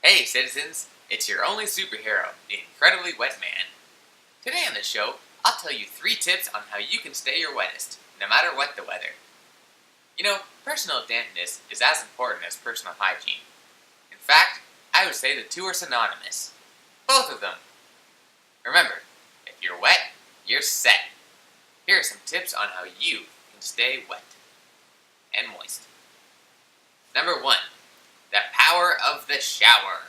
Hey citizens, it's your only superhero, the Incredibly Wet Man. Today on the show, I'll tell you 3 tips on how you can stay your wettest, no matter what the weather. You know, personal dampness is as important as personal hygiene. In fact, I would say the two are synonymous. Both of them. Remember, if you're wet, you're set. Here are some tips on how you can stay wet and moist. Number 1. The power of the shower.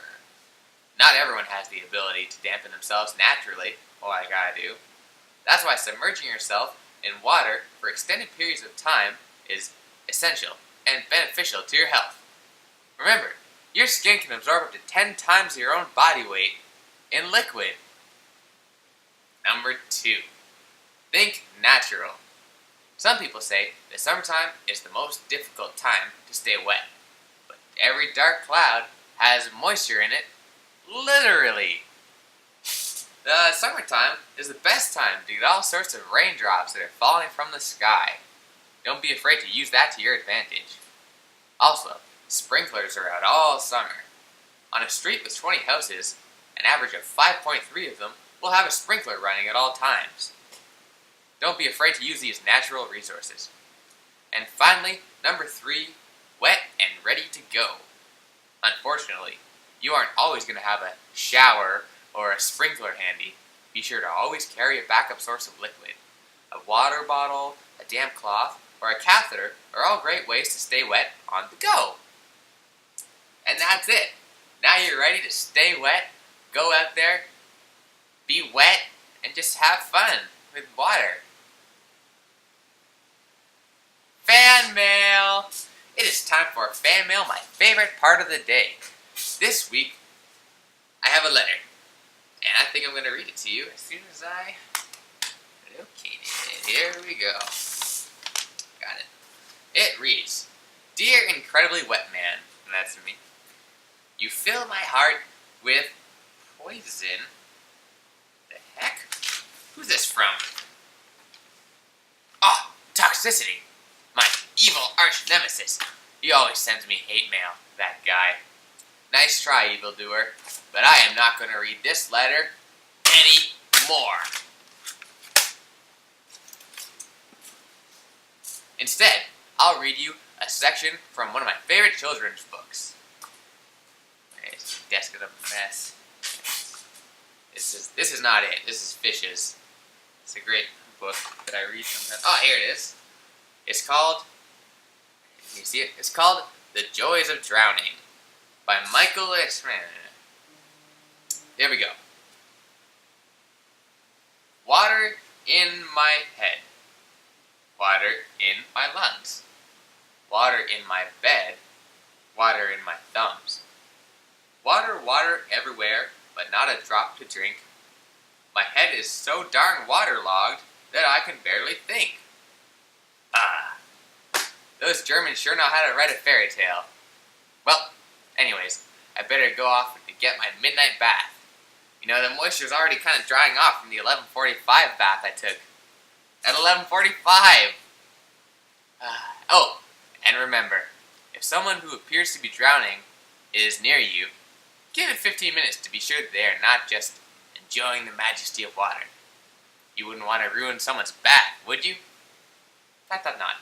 Not everyone has the ability to dampen themselves naturally, like I do. That's why submerging yourself in water for extended periods of time is essential and beneficial to your health. Remember, your skin can absorb up to 10 times your own body weight in liquid. Number 2. Think natural. Some people say the summertime is the most difficult time to stay wet. But every dark cloud has moisture in it, literally. The summertime is the best time to get all sorts of raindrops that are falling from the sky. Don't be afraid to use that to your advantage. Also, sprinklers are out all summer. On a street with 20 houses, an average of 5.3 of them will have a sprinkler running at all times. Don't be afraid to use these natural resources. And finally, number 3, wet and ready to go. Unfortunately, you aren't always going to have a shower or a sprinkler handy. Be sure to always carry a backup source of liquid. A water bottle, a damp cloth, or a catheter are all great ways to stay wet on the go. And that's it. Now you're ready to stay wet, go out there, be wet, and just have fun with water. Fan mail! It is time for fan mail, my favorite part of the day. This week, I have a letter, and I think I'm going to read it to you as soon as I locate it. Here we go. Got it. It reads, Dear Incredibly Wet Man, and that's me, you fill my heart with poison. The heck? Who's this from? Oh, toxicity. My evil arch nemesis. He always sends me hate mail, that guy. Nice try, evildoer, but I am not going to read this letter anymore. Instead, I'll read you a section from one of my favorite children's books. This desk is a mess. This is not it. This is Fishes. It's a great book that I read sometimes. Oh, here it is. It's called, can you see it? It's called The Joys of Drowning by Michael Exman. Here we go. Water in my head. Water in my lungs. Water in my bed. Water in my thumbs. Water, water everywhere, but not a drop to drink. My head is so darn waterlogged that I can barely think. Ah, those Germans sure know how to write a fairy tale. Well, anyways, I better go off to get my midnight bath. You know, the moisture's already kind of drying off from the 11:45 bath I took. At 11:45! Oh, and remember, if someone who appears to be drowning is near you, give it 15 minutes to be sure that they are not just enjoying the majesty of water. You wouldn't want to ruin someone's bath, would you? I thought not.